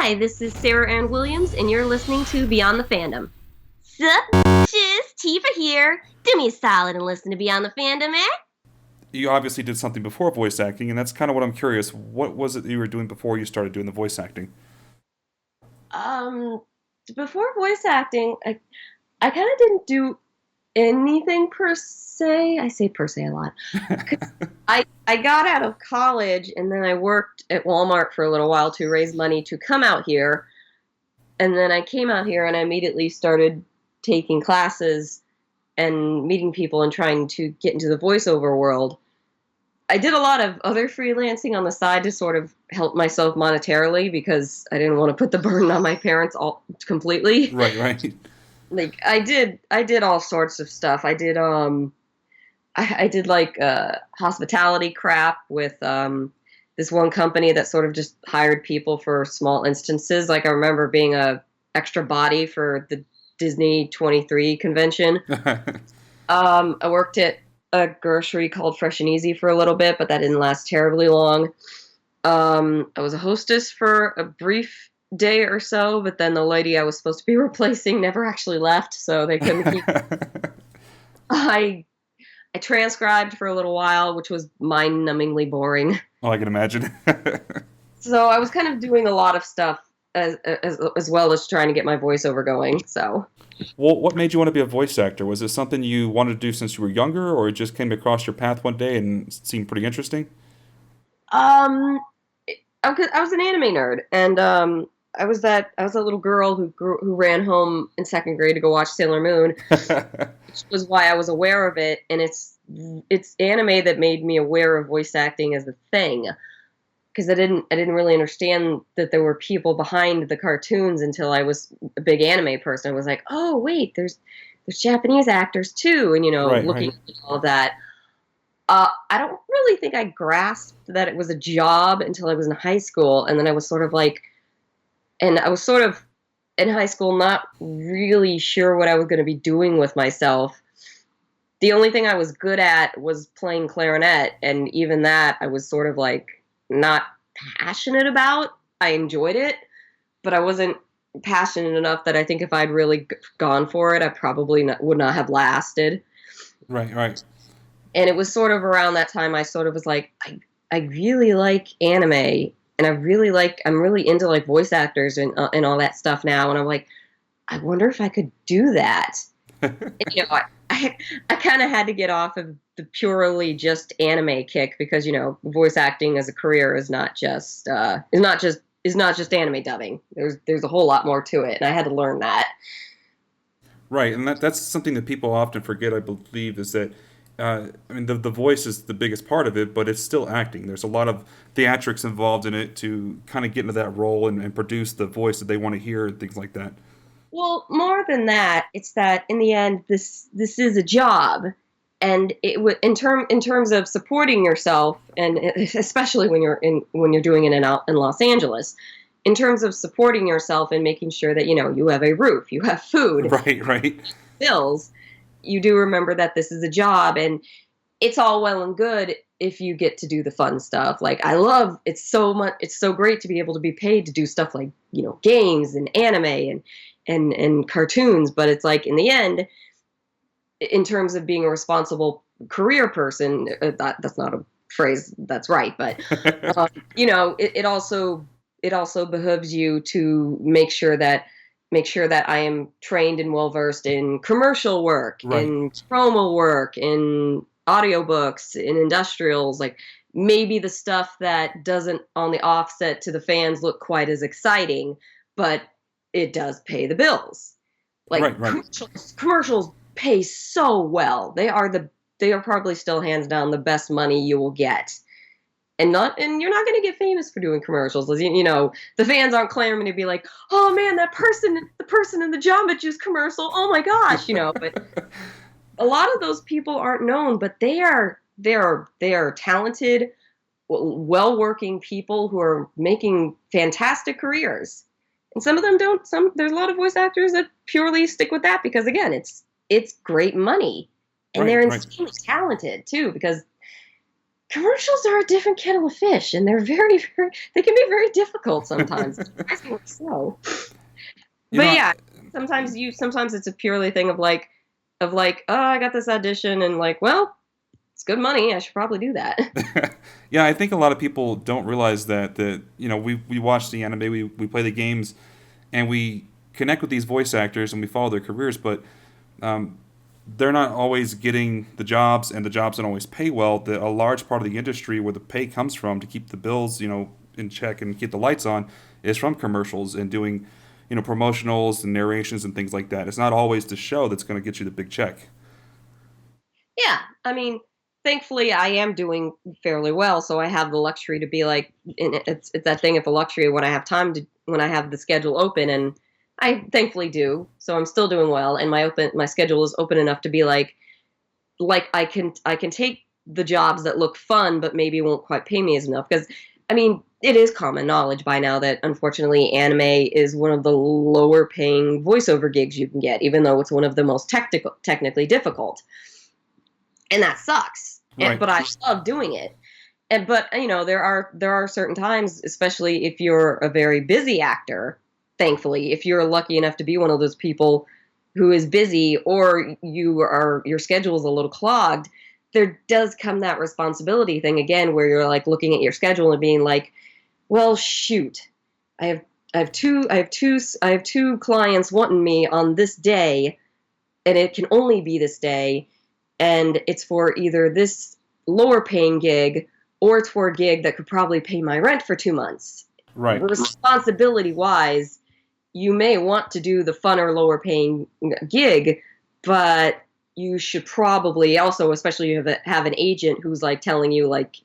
Hi, this is Sarah Ann Williams, and you're listening to Beyond the Fandom. Sup, bitches? Tifa here. Do me a solid and listen to Beyond the Fandom, eh? You obviously did something before voice acting, and that's kind of what I'm curious. What was it that you were doing before you started doing the voice acting? Um, Before voice acting, I kind of didn't do anything per se. I say per se a lot. 'Cause I got out of college and then I worked at Walmart for a little while to raise money to come out here. And then I came out here and I immediately started taking classes and meeting people and trying to get into the voiceover world. I did a lot of other freelancing on the side to sort of help myself monetarily because I didn't want to put the burden on my parents all completely. Right, right. Like I did all sorts of stuff. I did like hospitality crap with this one company that sort of just hired people for small instances. Like I remember being a extra body for the Disney 23 convention. I worked at a grocery called Fresh and Easy for a little bit, but that didn't last terribly long. I was a hostess for a brief day or so, but then the lady I was supposed to be replacing never actually left, so they couldn't keep. I I transcribed for a little while, which was mind-numbingly boring. Well, I can imagine. So I was kind of doing a lot of stuff as well as trying to get my voiceover going. So Well, what made you want to be a voice actor? Was it something you wanted to do since you were younger, or it just came across your path one day and seemed pretty interesting? um, I was an anime nerd, and I was that little girl who ran home in second grade to go watch Sailor Moon, which was why I was aware of it. And it's anime that made me aware of voice acting as a thing because I didn't really understand that there were people behind the cartoons until I was a big anime person. I was like, oh wait, there's Japanese actors too, and Right, looking right. at all of that. I don't really think I grasped that it was a job until I was in high school, and then I was sort of in high school not really sure what I was going to be doing with myself. The only thing I was good at was playing clarinet, and even that I was sort of like not passionate about. I enjoyed it, but I wasn't passionate enough that I think if I'd really gone for it, I probably would not have lasted. Right, right. And it was sort of around that time I sort of was like, I really like anime, and I'm really into like voice actors and all that stuff now, and I'm like, I wonder if I could do that. And, I kind of had to get off of the purely just anime kick because voice acting as a career is not just anime dubbing. There's a whole lot more to it, and I had to learn that. Right, and that's something that people often forget, I believe, is that I mean the voice is the biggest part of it, but it's still acting. There's a lot of theatrics involved in it to kind of get into that role and produce the voice that they want to hear and things like that. Well, more than that, it's that in the end, this is a job, and it would in terms of supporting yourself, and especially when you're doing it in Los Angeles, in terms of supporting yourself and making sure that you have a roof, you have food, Right, right, bills, you do remember that this is a job, and it's all well and good if you get to do the fun stuff. Like I love it's so much it's so great to be able to be paid to do stuff like, games and anime and cartoons, but it's like in the end, in terms of being a responsible career person, that's not a phrase that's right, but um, it also behooves you to make sure that I am trained and well versed in commercial work, right, in promo work, in audiobooks, in industrials, like maybe the stuff that doesn't on the offset to the fans look quite as exciting, but it does pay the bills. Like right, right. commercials pay so well. They are probably still hands down the best money you will get. And you're not going to get famous for doing commercials. The fans aren't clamoring to be like, "Oh man, the person in the Jamba Juice commercial. Oh my gosh," but a lot of those people aren't known, but they are talented, well-working people who are making fantastic careers. And some of them don't. There's a lot of voice actors that purely stick with that because again, it's great money, and Right, they're right. insanely talented too. Because commercials are a different kettle of fish, and they're they can be very difficult sometimes. Surprisingly so. You But know, yeah, sometimes it's a purely thing of like, oh, I got this audition, and like, well, it's good money. I should probably do that. yeah, I think a lot of people don't realize that we watch the anime, we play the games, and we connect with these voice actors and we follow their careers, but um, they're not always getting the jobs, and the jobs don't always pay well. A large part of the industry where the pay comes from to keep the bills, in check and keep the lights on, is from commercials and doing, promotionals and narrations and things like that. It's not always the show that's going to get you the big check. Yeah, I mean, thankfully, I am doing fairly well, so I have the luxury to be like, and it's that thing of the luxury when I have time to when I have the schedule open, and I thankfully do. So I'm still doing well, and my schedule is open enough to be like I can take the jobs that look fun, but maybe won't quite pay me as enough because. I mean, it is common knowledge by now that unfortunately anime is one of the lower paying voiceover gigs you can get, even though it's one of the most technically difficult, and that sucks. Right. But I love doing it. But there are certain times, especially if you're a very busy actor. Thankfully, if you're lucky enough to be one of those people who is busy, or your schedule is a little clogged, there does come that responsibility thing again, where you're like looking at your schedule and being like, well, shoot, I have I have two clients wanting me on this day, and it can only be this day, and it's for either this lower paying gig or it's for a gig that could probably pay my rent for 2 months. Right. Responsibility wise, you may want to do the funner, lower paying gig, but you should probably also, especially have an agent who's like telling you like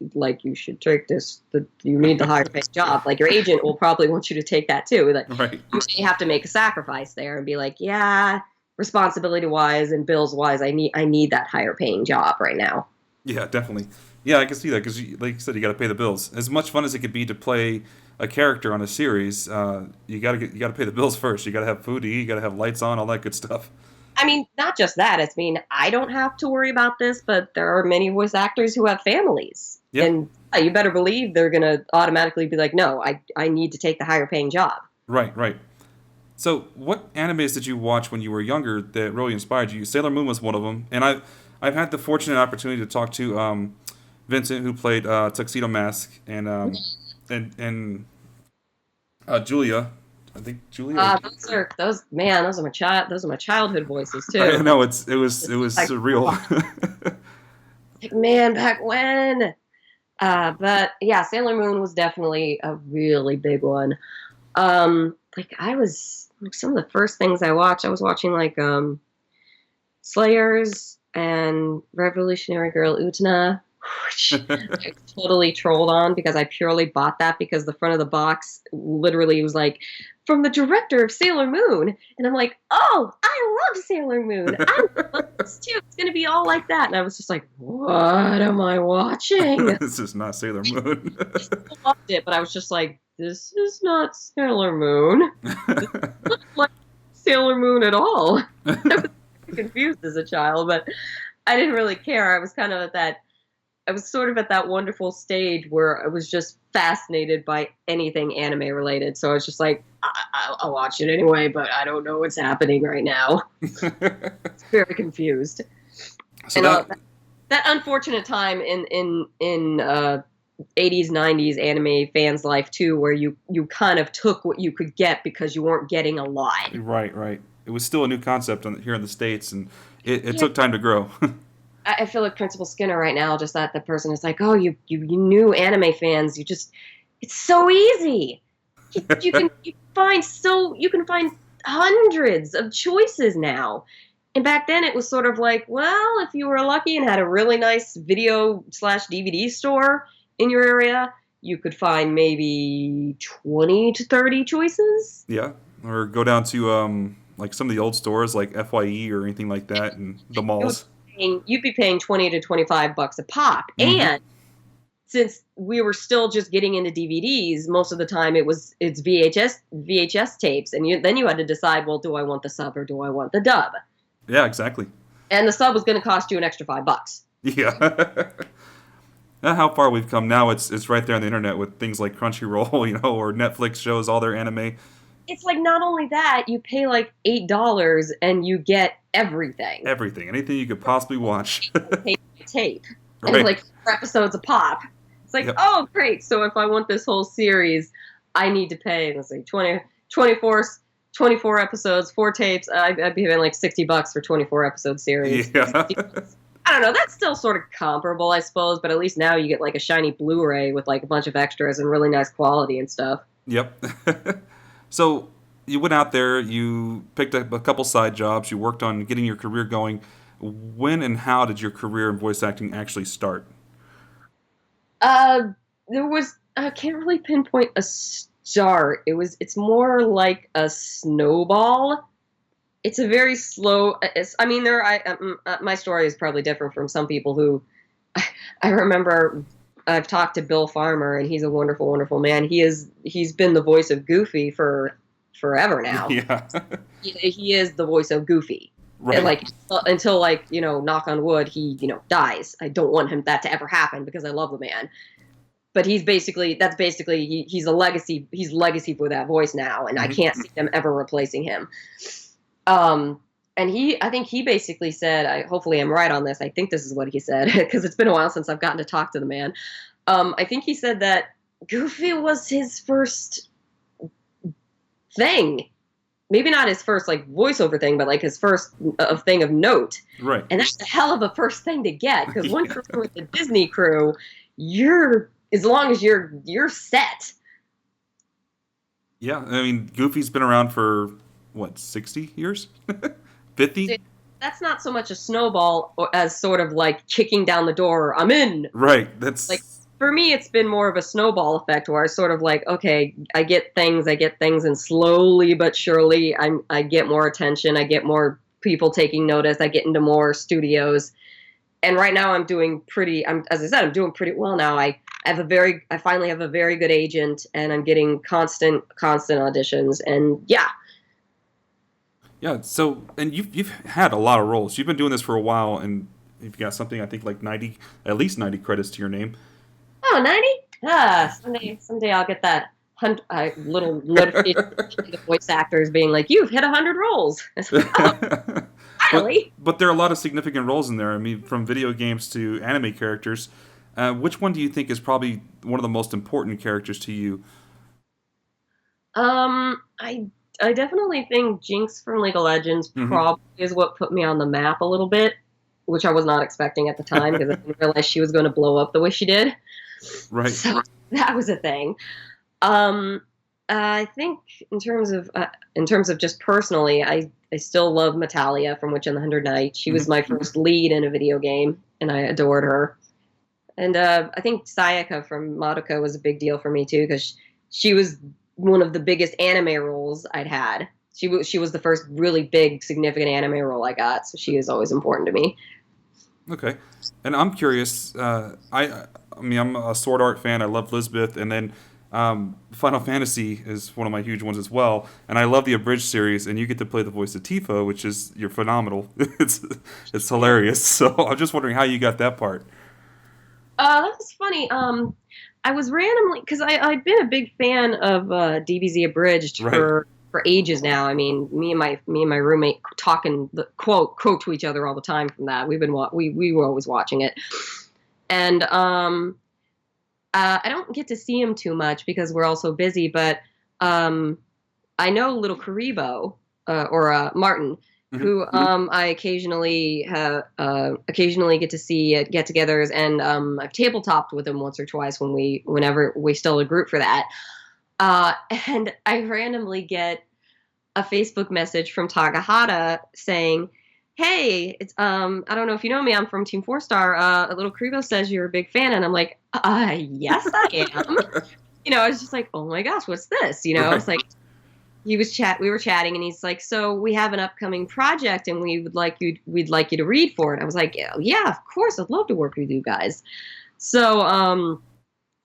you should take this, you need the higher paying job. Like your agent will probably want you to take that too. Like Right. you may have to make a sacrifice there and be like, yeah, responsibility wise and bills wise, I need that higher paying job right now. Yeah, definitely. Yeah, I can see that because, like you said, you got to pay the bills. As much fun as it could be to play a character on a series, you got to pay the bills first. You got to have food to eat. You got to have lights on, all that good stuff. I mean, not just that. I don't have to worry about this, but there are many voice actors who have families. Yep. And you better believe they're going to automatically be like, no, I need to take the higher paying job. Right, right. So, what animes did you watch when you were younger that really inspired you? Sailor Moon was one of them, and I've had the fortunate opportunity to talk to Vincent, who played Tuxedo Mask, and Julia. I think Julia. Those are my childhood voices I too. know it was Like, surreal. man, back when. But yeah, Sailor Moon was definitely a really big one. Like I was like some of the first things I watched, I was watching like Slayers and Revolutionary Girl Utena, which I totally trolled on because I purely bought that because the front of the box literally was like from the director of Sailor Moon, and I'm like, oh, I love Sailor Moon. I love this too. It's gonna be all like that, and I was just like, what am I watching? This is not Sailor Moon. I loved it, but I was just like, this is not Sailor Moon. Not like Sailor Moon at all. I was confused as a child, but I didn't really care. I was sort of at that wonderful stage where I was just fascinated by anything anime related. So I was just like, I'll watch it anyway, but I don't know what's happening right now. It's very confused. So And that that unfortunate time in 80s 90s anime fans life too, where you kind of took what you could get because you weren't getting a lot. right, right. It was still a new concept here in the states, and it Yeah, took time to grow. I feel like Principal Skinner right now, just that the person is like, oh, you new anime fans, it's so easy. You can find hundreds of choices now. And back then it was sort of like, well, if you were lucky and had a really nice video slash DVD store in your area, you could find maybe 20 to 30 choices. Yeah, or go down to like some of the old stores like FYE or anything like that, and the It would malls. you'd be paying 20 to 25 bucks a pop. Hmm. And since we were still just getting into DVDs, most of the time it's VHS tapes, and then you had to decide, well, do I want the sub or do I want the dub? Yeah, exactly. And the sub was going to cost you an extra $5. Yeah. How far we've come now. It's right there on the internet with things like Crunchyroll, or Netflix shows all their anime, It's like not only that, you pay like $8 and you get everything. everything, anything you could possibly watch. Tape by tape. And Right. like 4 episodes a pop. It's like, Yep. oh great. So if I want this whole series, I need to pay, let's say 24 episodes, 4 tapes. I'd be paying like $60 for 24 episode series. Yeah. I don't know. That's still sort of comparable, I suppose, but at least now you get like a shiny Blu-ray with like a bunch of extras and really nice quality and stuff. Yep. So you went out there, you picked up a couple side jobs, you worked on getting your career going. When and how did your career in voice acting actually start? Uh, there was I can't really pinpoint a start. It's more like a snowball. It's a very slow. I mean, my story is probably different from some people who. I remember I've talked to Bill Farmer, and he's a wonderful, wonderful man. He's been the voice of Goofy for forever now. Yeah. He is the voice of Goofy. And, Right. like until like knock on wood, he dies. I don't want him that to ever happen because I love the man. But that's basically he's a legacy. He's legacy for that voice now, and I Hmm. can't see them ever replacing him. Um, and I think he basically said, hopefully I'm right on this. I think this is what he said because it's been a while since I've gotten to talk to the man. I think he said that Goofy was his first thing. Maybe not his first like voiceover thing, but like his first thing of note. Right. And that's a hell of a first thing to get because once Yeah. you're with the Disney crew, as long as you're set. Yeah. I mean, Goofy's been around for what, 60 years? 50? Dude, that's not so much a snowball as sort of like kicking down the door. I'm in. Right. Like That's for me, it's been more of a snowball effect where I sort of like, okay, I get things, and slowly but surely, I get more attention, I get more people taking notice, I get into more studios, and right now as I said, I'm doing pretty well now. I finally have a very good agent, and I'm getting constant auditions, and yeah. yeah. So, and you've had a lot of roles. You've been doing this for a while, and you've got something I think like 90, at least 90 credits to your name. Oh, 90? Someday I'll get that little notification to the voice actors being like, you've hit 100 roles. It's like, oh, but finally. but there are a lot of significant roles in there. I mean, from video games to anime characters. Which one do you think is probably one of the most important characters to you? I definitely think Jinx from League of Legends Hmm. probably is what put me on the map a little bit, which I was not expecting at the time because I didn't realize she was going to blow up the way she did. Right. So that was a thing. Um, I think in terms of just personally, I still love Natalia from Witch on the Hundred Knights. She was Hmm. my first lead in a video game, and I adored her. And I think Sayaka from Madoka was a big deal for me too because she was one of the biggest anime roles I'd had. She was the first really big significant anime role I got, so she is always important to me. Okay. And I'm curious. I mean, I'm a Sword Art fan. I love Lisbeth, and then Final Fantasy is one of my huge ones as well. And I love the abridged series, and you get to play the voice of Tifa, which is you're phenomenal. It's hilarious. So I'm just wondering how you got that part. That was funny. I was randomly because I'd been a big fan of DBZ Abridged Right. for ages now. I mean, me and my roommate talking the quote to each other all the time from that. We were always watching it, and I don't get to see him too much because we're all so busy. But um, I know Little Karibo or Martin, Hmm. who I occasionally get to see at get-togethers, and I've tabletopped with him once or twice whenever we still a group for that. And I randomly get a Facebook message from Tagahata saying, "Hey, it's I don't know if you know me. I'm from Team Four Star. Little Karibo says you're a big fan," and I'm like, yes, I am. I was just like, oh my gosh, what's this? Right. It's like we were chatting and he's like, so we have an upcoming project and we'd like you to read for it. I was like, yeah, of course, I'd love to work with you guys. So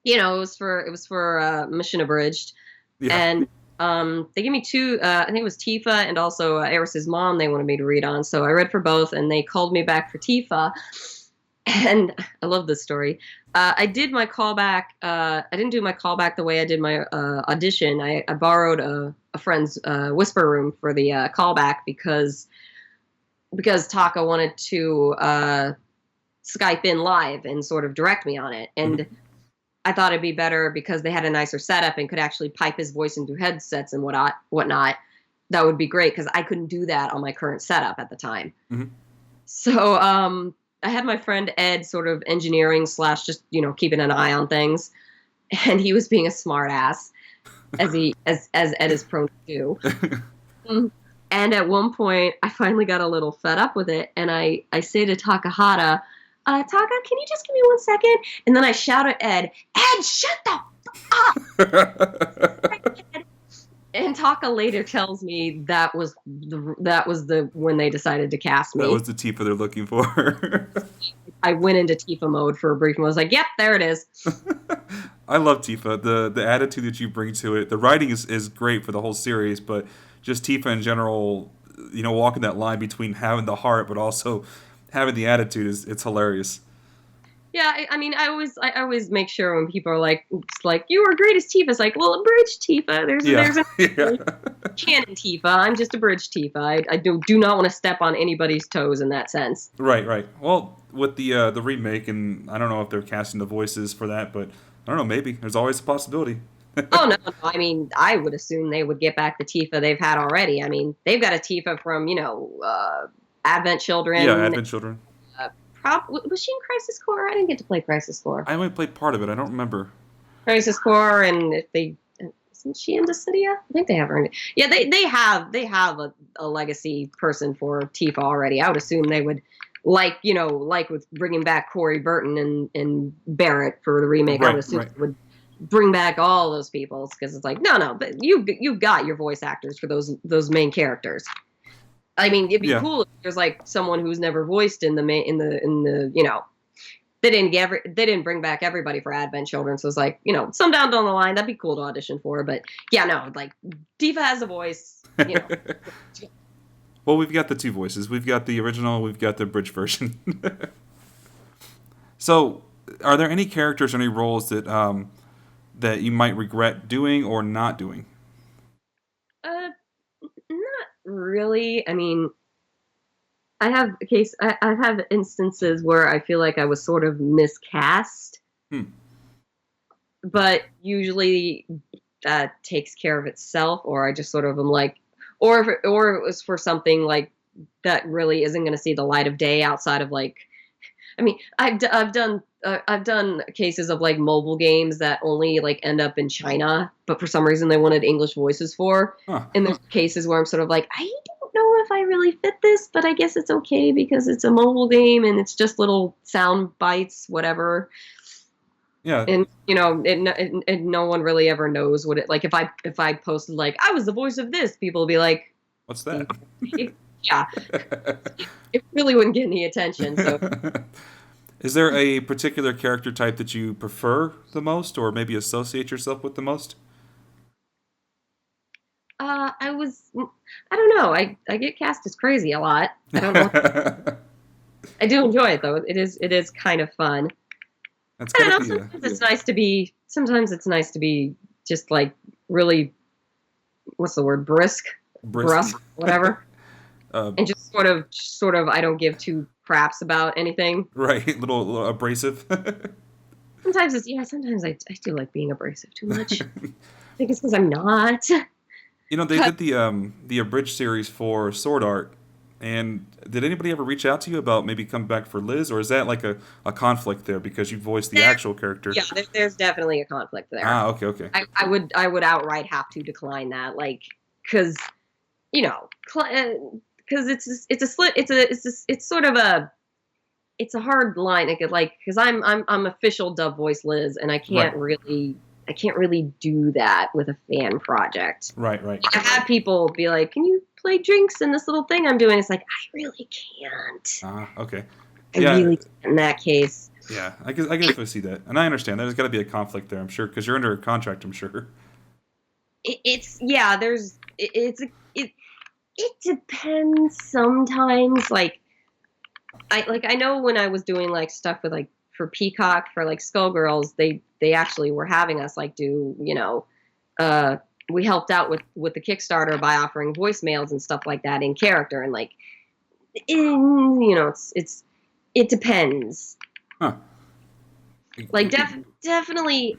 it was for Mission Abridged, Yeah. and they gave me two. I think it was Tifa and also Eris's mom. They wanted me to read on, so I read for both, and they called me back for Tifa. And I love this story. I did my callback. I didn't do my callback the way I did my audition. I borrowed a friend's whisper room for the callback because Taka wanted to Skype in live and sort of direct me on it. And Hmm. I thought it'd be better because they had a nicer setup and could actually pipe his voice into headsets and whatnot. That would be great because I couldn't do that on my current setup at the time. Hmm. So I had my friend Ed sort of engineering slash just keeping an eye on things, and he was being a smart ass as Ed is prone to do. Mm. And at one point, I finally got a little fed up with it, and I say to Takahata, Taka, can you just give me 1 second? And then I shout at Ed, Ed, shut the f- up! And Taka later tells me that was the when they decided to cast That me. was the Tifa they're looking for. I went into Tifa mode for a brief and was like, yep, there it is. I love Tifa. The attitude that you bring to it. The writing is great for the whole series, but just Tifa in general, walking that line between having the heart but also having the attitude it's hilarious. Yeah, I mean, I always make sure when people are like, it's like you were great as Tifa. It's like, well, a bridge Tifa. There's Yeah. there's a Yeah. canon Tifa. I'm just a bridge Tifa. I do not want to step on anybody's toes in that sense. Right, right. Well, with the remake, and I don't know if they're casting the voices for that, but I don't know. Maybe there's always a possibility. Oh no, no, I mean, I would assume they would get back the Tifa they've had already. I mean, they've got a Tifa from Advent Yeah, Children. Advent Children. Was she in Crisis Core? I didn't get to play Crisis Core. I only played part of it. I don't remember. Crisis Core, and if they isn't she in Dissidia? I think they have her in. Yeah, they have a legacy person for Tifa already. I would assume they would like with bringing back Corey Burton and Barrett for the remake. I would Right, assume right. they would bring back all those people because it's like no, but you've got your voice actors for those main characters. I mean, it'd be Yeah, cool if there's like someone who's never voiced in the main in the. They didn't bring back everybody for Advent Children, so it's like some down the line that'd be cool to audition for. But yeah, no, like Diva has a voice. well, we've got the two voices. We've got the original. We've got the bridge version. So, are there any characters or any roles that you might regret doing or not doing? Uh, not really. I mean, I have instances where I feel like I was sort of miscast, Hmm. but usually that takes care of itself, or I just sort of am like, or it was for something like that really isn't going to see the light of day outside of like. I mean, I've done cases of like mobile games that only like end up in China, but for some reason they wanted English voices for. Huh. And there's cases where I'm sort of like, I don't know if I really fit this, but I guess it's okay because it's a mobile game and it's just little sound bites, whatever. Yeah. And and no one really ever knows what it like. If I posted like I was the voice of this, people will be like, What's that? yeah, it really wouldn't get any attention. So. Is there a particular character type that you prefer the most, or maybe associate yourself with the most? I don't know. I get cast as crazy a lot. I don't know. I do enjoy it though. It is kind of fun. That's I gotta don't be know. Sometimes it's nice to be just like really, what's the word? Brisk, brisk. whatever, uh, and just sort of. I don't give two craps about anything. right, little abrasive. Sometimes I do like being abrasive too much. I think it's because I'm not. They did the abridged series for Sword Art, and did anybody ever reach out to you about maybe come back for Liz, or is that like a conflict there because you voiced the actual character? Yeah, there's definitely a conflict there. Ah, okay, okay. I would outright have to decline that, like, because because it's sort of it's a hard line, like because I'm official dub voice Liz, and Right, I can't really do that with a fan project. right, right. I have people be like, "Can you play drinks in this little thing I'm doing?" It's like I really can't. Ah, okay. I Yeah, really can't in that case. yeah. I guess I see that, and I understand. There's got to be a conflict there, I'm sure, because you're under a contract, I'm sure. It's yeah. It depends sometimes. Like I know when I was doing like stuff with like for Peacock for like Skullgirls, they actually were having us like do, uh we helped out with the Kickstarter by offering voicemails and stuff like that in character, and like it depends. Huh. Like I definitely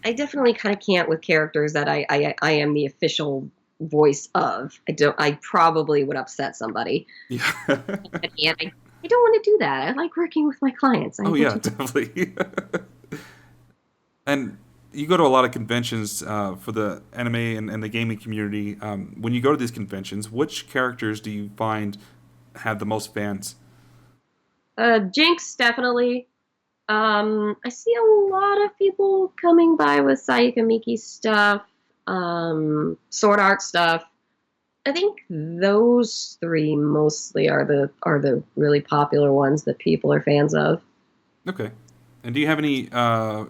kind of can't with characters that I am the official voice of. I probably would upset somebody. Yeah. And I don't want to do that. I like working with my clients. Oh yeah, definitely. And you go to a lot of conventions for the anime and the gaming community. When you go to these conventions, which characters do you find have the most fans? Jinx, definitely. I see a lot of people coming by with Sayaka Miki stuff, sword art stuff. I think those three mostly are the really popular ones that people are fans of. Okay. And do you have any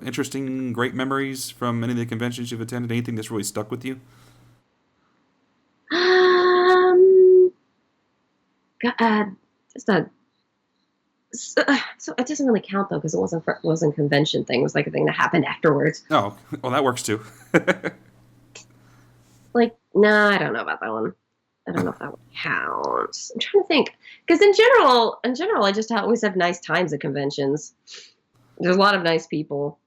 interesting, great memories from any of the conventions you've attended? Anything that's really stuck with you? Um, just a so it doesn't really count though because it wasn't a convention thing. It was like a thing that happened afterwards. Oh, well, that works too. Like, no, I don't know about that one. I don't know if that one counts. I'm trying to think because in general, I just always have nice times at conventions. There's a lot of nice people.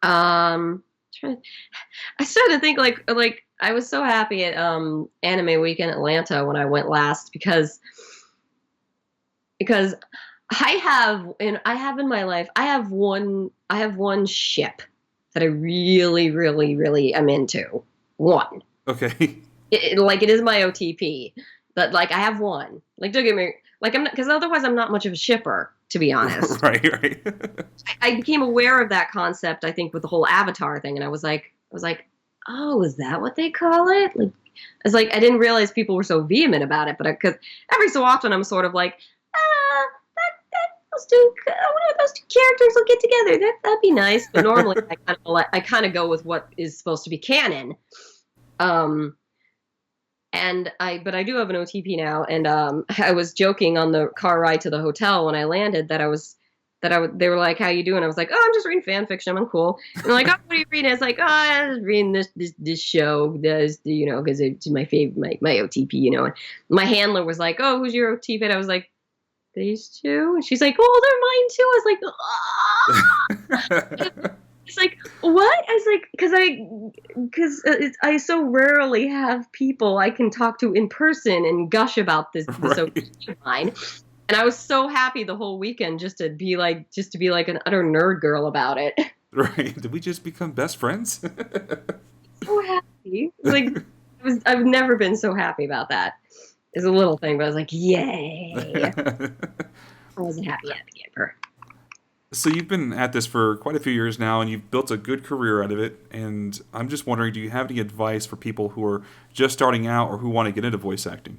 Trying, I started to think like I was so happy at Anime Week in Atlanta when I went last because I have in my life I have one ship that I really really really am into. One. Okay. Like it is my OTP. But like I have one. Like don't get me like I'm not because otherwise I'm not much of a shipper, to be honest. Right, right. I became aware of that concept, I think, with the whole Avatar thing, and I was like, oh, is that what they call it? Like, it's like I didn't realize people were so vehement about it, but because every so often I'm sort of like, I wonder if those two characters will get together. That'd be nice. But normally I kind of go with what is supposed to be canon. Um, but I do have an OTP now, and I was joking on the car ride to the hotel when I landed they were like, "How you doing?" I was like, "Oh, I'm just reading fan fiction. I'm cool." And they're like, "Oh, what are you reading?" It's like, "Oh, I was reading this show, because it's my favorite, my OTP." And my handler was like, "Oh, who's your OTP?" And I was like, "These two." And she's like, "Oh, they're mine too." I was like, "Ah!" It's like, what? I was like, I so rarely have people I can talk to in person and gush about this Right. OTP of mine. And I was so happy the whole weekend just to be like an utter nerd girl about it. Right. Did we just become best friends? So happy. Like I've never been so happy about that. It's a little thing, but I was like, yay. I was a happy camper. So you've been at this for quite a few years now, and you've built a good career out of it. And I'm just wondering, do you have any advice for people who are just starting out or who want to get into voice acting?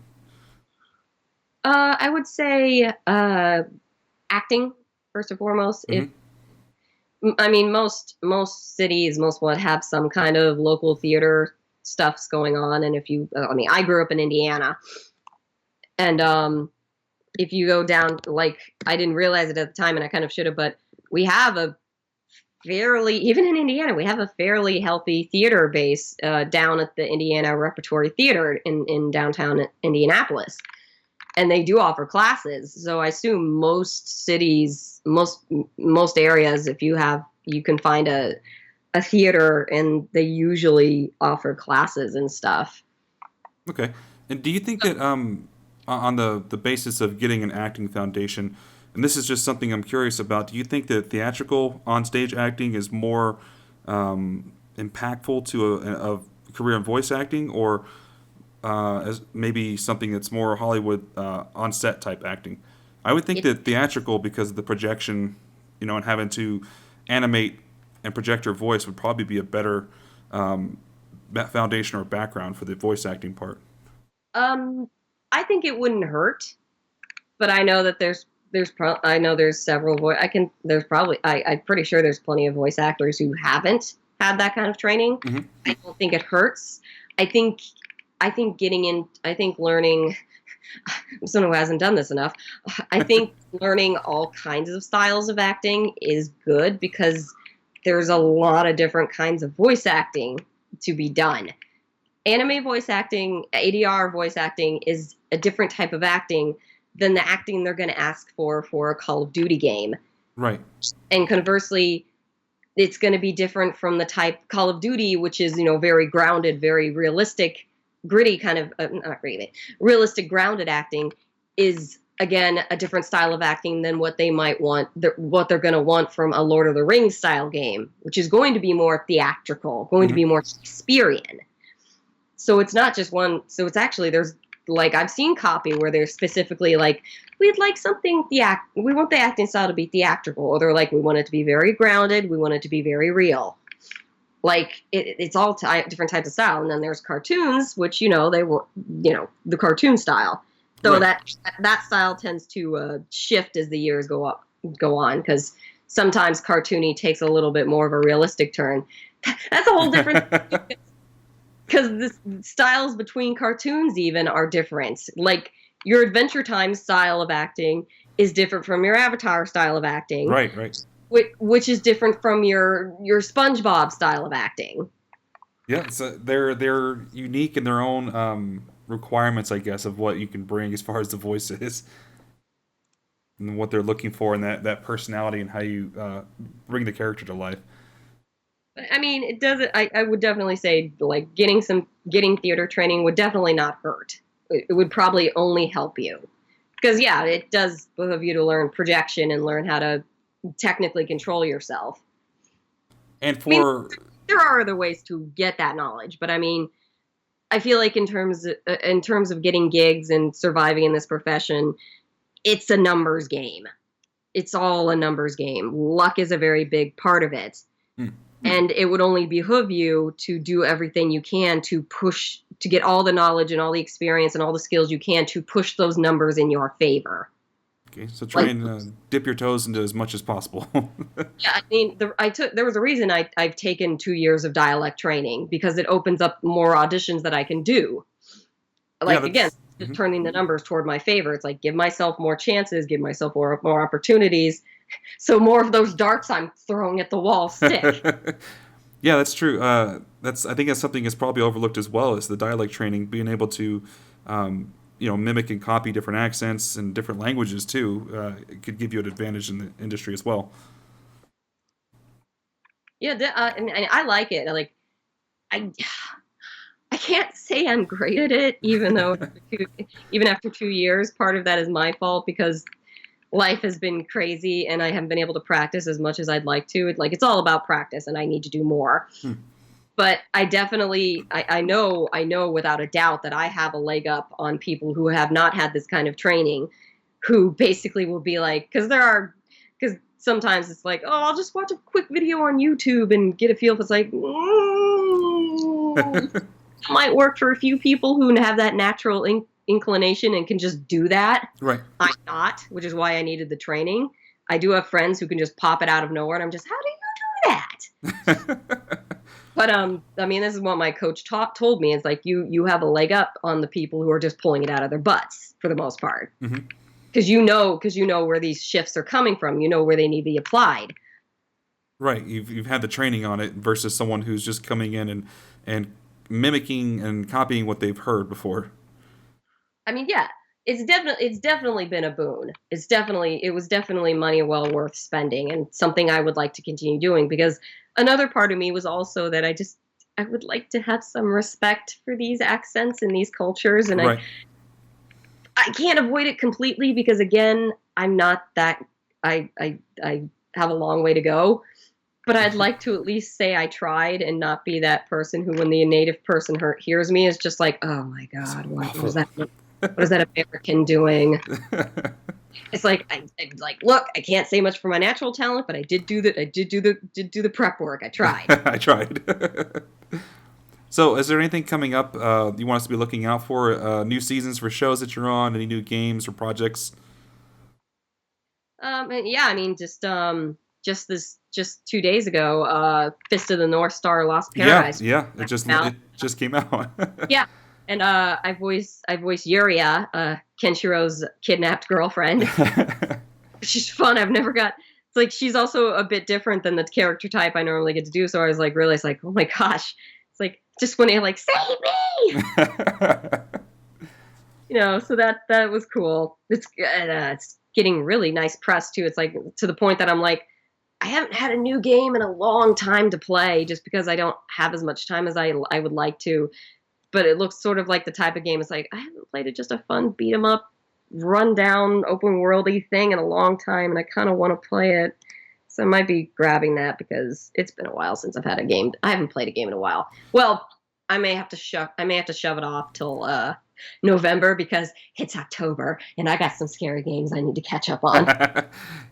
I would say acting first and foremost. If Hmm. I mean most cities, most would have some kind of local theater stuffs going on, and if you, I mean, I grew up in Indiana, and if you go down, like I didn't realize it at the time, and I kind of should have, but we have a fairly, even in Indiana, we have a fairly healthy theater base down at the Indiana Repertory Theater in downtown Indianapolis, and they do offer classes. So I assume most cities, most areas, if you can find a theater, and they usually offer classes and stuff. Okay. And do you think that on the basis of getting an acting foundation, and this is just something I'm curious about, do you think that theatrical on-stage acting is more impactful to a career in voice acting, or as maybe something that's more Hollywood on-set type acting? I would think It, that theatrical, because of the projection, and having to animate and project your voice, would probably be a better um, foundation or background for the voice acting part. um, I think it wouldn't hurt, but I know that I know there's several voice. There's probably, I'm pretty sure there's plenty of voice actors who haven't had that kind of training. Hmm. I don't think it hurts. I think, I think learning. someone who hasn't done this enough. I think learning all kinds of styles of acting is good because there's a lot of different kinds of voice acting to be done. Anime voice acting, ADR voice acting, is a different type of acting than the acting they're going to ask for a Call of Duty game. Right. And conversely, it's going to be different from the type Call of Duty, which is, very grounded, very realistic, gritty kind of, not gritty, realistic, grounded acting is, again, a different style of acting than what they might want, what they're going to want from a Lord of the Rings style game, which is going to be more theatrical, going to be more Shakespearean. So it's not just one. So it's actually, there's like, I've seen copy where they're specifically like, we'd like something, we want the acting style to be theatrical. Or they're like, we want it to be very grounded. We want it to be very real. Like, it's all different types of style. And then there's cartoons, which, they were, the cartoon style. So Right. that style tends to shift as the years go on, because sometimes cartoony takes a little bit more of a realistic turn. That's a whole different, because the styles between cartoons even are different. Like, your Adventure Time style of acting is different from your Avatar style of acting, Right. Right. which is different from your SpongeBob style of acting. Yeah. So they're unique in their own requirements, I guess, of what you can bring as far as the voice is and what they're looking for in that personality and how you bring the character to life. I mean, it doesn't. I would definitely say, like, getting theater training would definitely not hurt. It would probably only help you, because yeah, it does behoove you to learn projection and learn how to technically control yourself. And I mean, for there are other ways to get that knowledge, but I mean, I feel like in terms of getting gigs and surviving in this profession, it's a numbers game. It's all a numbers game. Luck is a very big part of it. hmm, And it would only behoove you to do everything you can to get all the knowledge and all the experience and all the skills you can to push those numbers in your favor. okay, so try Like, and dip your toes into as much as possible. yeah, I mean, there was a reason I've taken 2 years of dialect training, because it opens up more auditions that I can do. Yeah, Like, again, that's just mhm. turning the numbers toward my favor. It's like, give myself more chances, give myself more opportunities, so more of those darts I'm throwing at the wall stick. Yeah, that's true. I think that's something that's probably overlooked as well as the dialect training, being able to, mimic and copy different accents and different languages too. It could give you an advantage in the industry as well. Yeah, and I like it. I I can't say I'm great at it, even after 2 years. Part of that is my fault, because life has been crazy and I haven't been able to practice as much as I'd like to. It's all about practice, and I need to do more. Hmm. But I know without a doubt that I have a leg up on people who have not had this kind of training, who basically will be like, because sometimes it's like, oh, I'll just watch a quick video on YouTube and get a feel if it's like, might work for a few people who have that natural inclination and can just do that. Right. I'm not, which is why I needed the training. I do have friends who can just pop it out of nowhere, and I'm just, how do you do that? But I mean, this is what my coach told me. It's like, you have a leg up on the people who are just pulling it out of their butts for the most part, hmm because you know where these shifts are coming from. You know where they need to be applied. Right. You've had the training on it versus someone who's just coming in and mimicking and copying what they've heard before. I mean, yeah, it's definitely been a boon. It was definitely money well worth spending, and something I would like to continue doing, because another part of me was also that I would like to have some respect for these accents and these cultures, and I Right. I can't avoid it completely, because again, I'm not that. I have a long way to go, but I'd like to at least say I tried, and not be that person who, when the native person hears me, is just like, oh my It's god, what is awful. that? What is that American doing? It's like, I like, look, I can't say much for my natural talent, but I did do the prep work. I tried. I tried. So, is there anything coming up you want us to be looking out for? New seasons for shows that you're on? Any new games or projects? And yeah, I mean, just 2 days ago, Fist of the North Star Lost Yeah, Paradise yeah. came out. It just came out. Yeah. And I voice Yuria, Kenshiro's kidnapped girlfriend. She's fun. I've never got. It's like she's also a bit different than the character type I normally get to do. So I was like, really, it's like, oh my gosh, it's like just when they like save me, So that was cool. It's getting really nice press too. It's like to the point that I'm like, I haven't had a new game in a long time to play, just because I don't have as much time as I would like to. But it looks sort of like the type of game. It's like I haven't played it, just a fun beat 'em up, run down, open worldy thing in a long time, and I kind of want to play it. So I might be grabbing that because it's been a while since I've had a game. I haven't played a game in a while. Well, I may have to shove it off till November because it's October and I got some scary games I need to catch up on.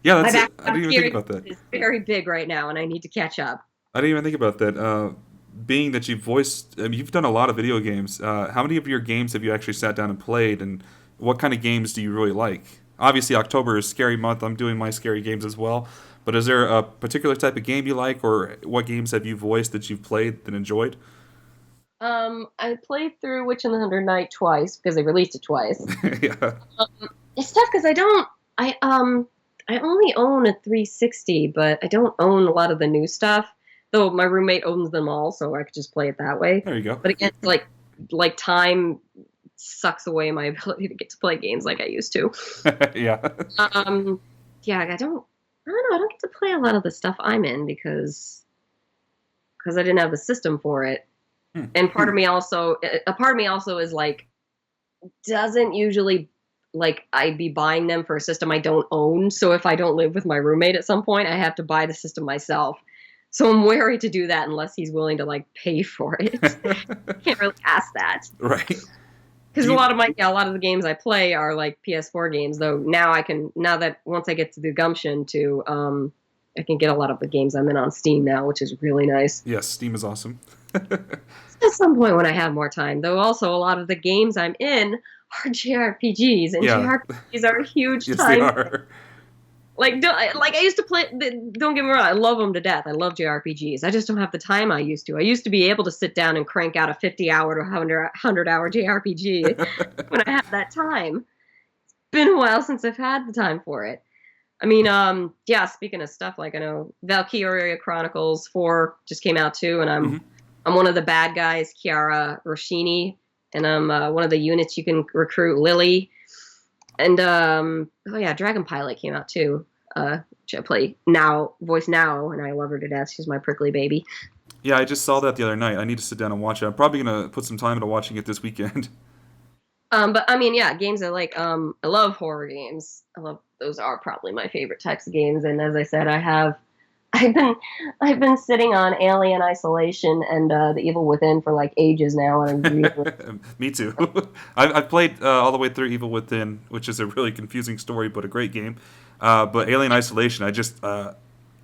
Yeah, My that's it. I backlog didn't even think scary about that. is very big right now, and I need to catch up. I didn't even think about that. Being that you've voiced, I mean, you've done a lot of video games. How many of your games have you actually sat down and played, and what kind of games do you really like? Obviously, October is scary month. I'm doing my scary games as well. But is there a particular type of game you like, or what games have you voiced that you've played and enjoyed? I played through Witch and the Hundred Knight twice because they released it twice. Yeah. Um, it's tough because I only own a 360, but I don't own a lot of the new stuff. Though my roommate owns them all, so I could just play it that way. There you go. But again, it's like time sucks away my ability to get to play games like I used to. Yeah. Um, yeah, I don't know. I don't get to play a lot of the stuff I'm in because I didn't have the system for it. Hmm. And a part of me also is like, doesn't usually like I'd be buying them for a system I don't own. So if I don't live with my roommate at some point, I have to buy the system myself. So I'm wary to do that unless he's willing to like pay for it. Can't really ask that Right. because Do a you, lot of a lot of the games I play are like PS4 games. Though now that once I get to the gumption to I can get a lot of the games I'm in on Steam now, which is really nice. yes, Steam is awesome. At some point when I have more time, though, also a lot of the games I'm in are JRPGs, and Yeah. JRPGs are a huge Yes, they time. are. Like I used to play. Don't get me wrong, I love them to death. I love JRPGs. I just don't have the time I used to. I used to be able to sit down and crank out a 50-hour to 100-hour JRPG when I had that time. Been a while since I've had the time for it. I mean, yeah. Speaking of stuff, like I know Valkyria Chronicles 4 just came out too, and I'm Hmm. I'm one of the bad guys, Chiara Roshini, and I'm one of the units you can recruit, Lily. And oh yeah, Dragon Pilot came out too. Which I play now, voice now, and I love her to death. She's my prickly baby. Yeah, I just saw that the other night. I need to sit down and watch it. I'm probably gonna put some time into watching it this weekend. But I mean, yeah, games I like. I love horror games. I love those are probably my favorite types of games. And as I said, I've been, I've been sitting on Alien Isolation and The Evil Within for like ages now, and I really, Me too. I've played all the way through Evil Within, which is a really confusing story, but a great game. But Alien Isolation, I just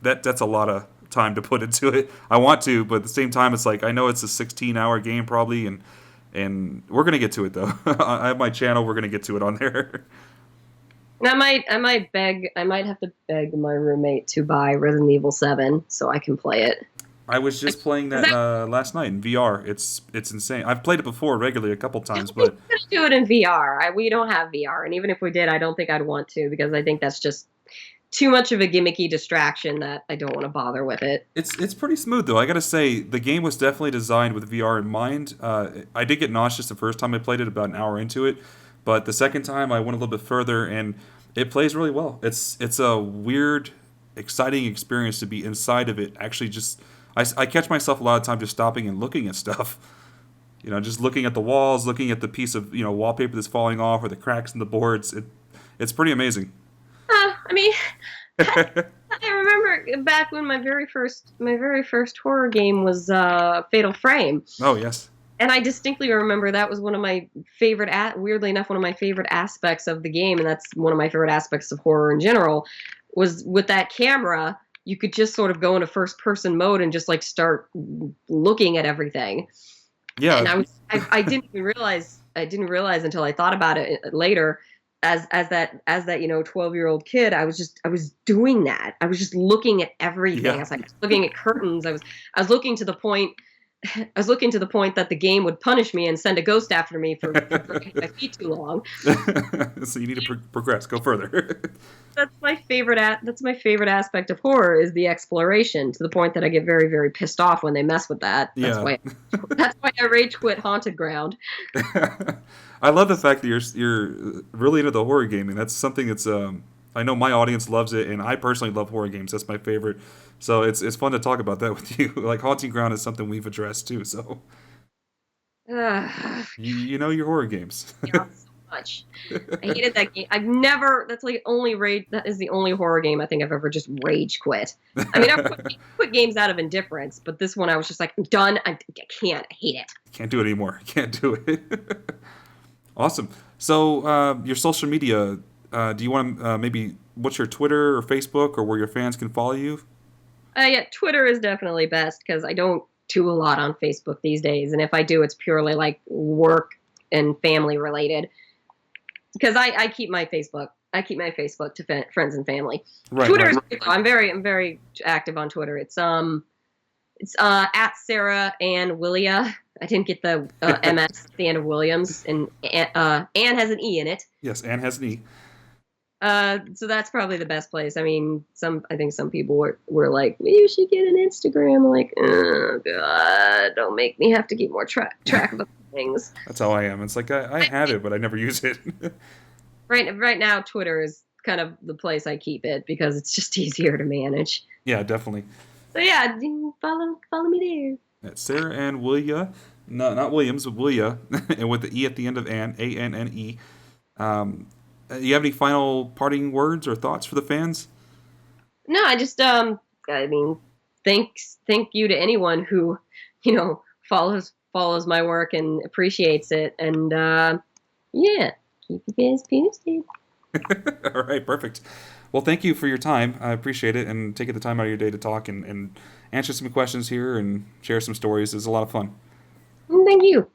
that's a lot of time to put into it. I want to, but at the same time, it's like I know it's a 16-hour game probably, and we're gonna get to it though. I have my channel. We're gonna get to it on there. and I might have to beg my roommate to buy Resident Evil 7 so I can play it. I was just playing Is that that last night in VR. It's insane. I've played it before regularly a couple I times, don't think but we're gonna do it in VR. We don't have VR, and even if we did, I don't think I'd want to because I think that's just too much of a gimmicky distraction that I don't want to bother with it. it's pretty smooth though. I gotta say, the game was definitely designed with VR in mind. I did get nauseous the first time I played it, about an hour into it, but the second time I went a little bit further, and it plays really well. It's a weird, exciting experience to be inside of it. Actually, just I catch myself a lot of time just stopping and looking at stuff. Just looking at the walls, looking at the piece of wallpaper that's falling off, or the cracks in the boards. It's pretty amazing. I mean, I remember back when my very first horror game was Fatal Frame, Oh yes. and I distinctly remember that was one of my weirdly enough, one of my favorite aspects of the game, and that's one of my favorite aspects of horror in general, was with that camera. You could just sort of go into first person mode and just like start looking at everything. Yeah. And I didn't realize until I thought about it later as that 12-year-old kid. I was doing that. I was just looking at everything. Yeah. I was like looking at curtains. I was looking to the point I was looking to the point that the game would punish me and send a ghost after me for dragging my feet too long. So you need to progress. Go further. That's my favorite aspect of horror is the exploration to the point that I get very very pissed off when they mess with that. Yeah. That's why I rage quit Haunted Ground. I love the fact that you're really into the horror gaming. That's something that's I know my audience loves it, and I personally love horror games. That's my favorite. So it's fun to talk about that with you. Like Haunting Ground is something we've addressed too. So Ugh, you know your horror games. yeah, so much. I hated that game. I've never. That's like only rage. That is the only horror game I think I've ever just rage quit. I mean, I've quit games out of indifference, but this one I was just like, I'm done. I can't. I hate it. Can't do it anymore. Can't do it. Awesome. So your social media. Do you want to maybe what's your Twitter or Facebook or where your fans can follow you? Yeah, Twitter is definitely best because I don't do a lot on Facebook these days, and if I do, it's purely like work and family related. Because I keep my Facebook. I keep my Facebook to friends and family. Right. Twitter Right. is I'm very active on Twitter. It's at Sarah Ann Willia. I didn't get the MS at the end of Williams, and Ann has an E in it. Yes, Anne has an E. So that's probably the best place. I mean, I think some people were like, well, you should get an Instagram. I'm like, oh god, don't make me have to keep more track of things. That's how I am. It's like I have it, but I never use it. Right now, Twitter is kind of the place I keep it because it's just easier to manage. Yeah, definitely. So yeah, follow me there. That's Sarah Ann Willia. No, not Williams, but Willia, and with the E at the end of Anne, Anne. You have any final parting words or thoughts for the fans? No, I just I mean, thank you to anyone who, follows my work and appreciates it, and yeah, keep you guys posted. All right, perfect. Well, thank you for your time. I appreciate it and taking the time out of your day to talk and answer some questions here and share some stories. It was a lot of fun. Thank you.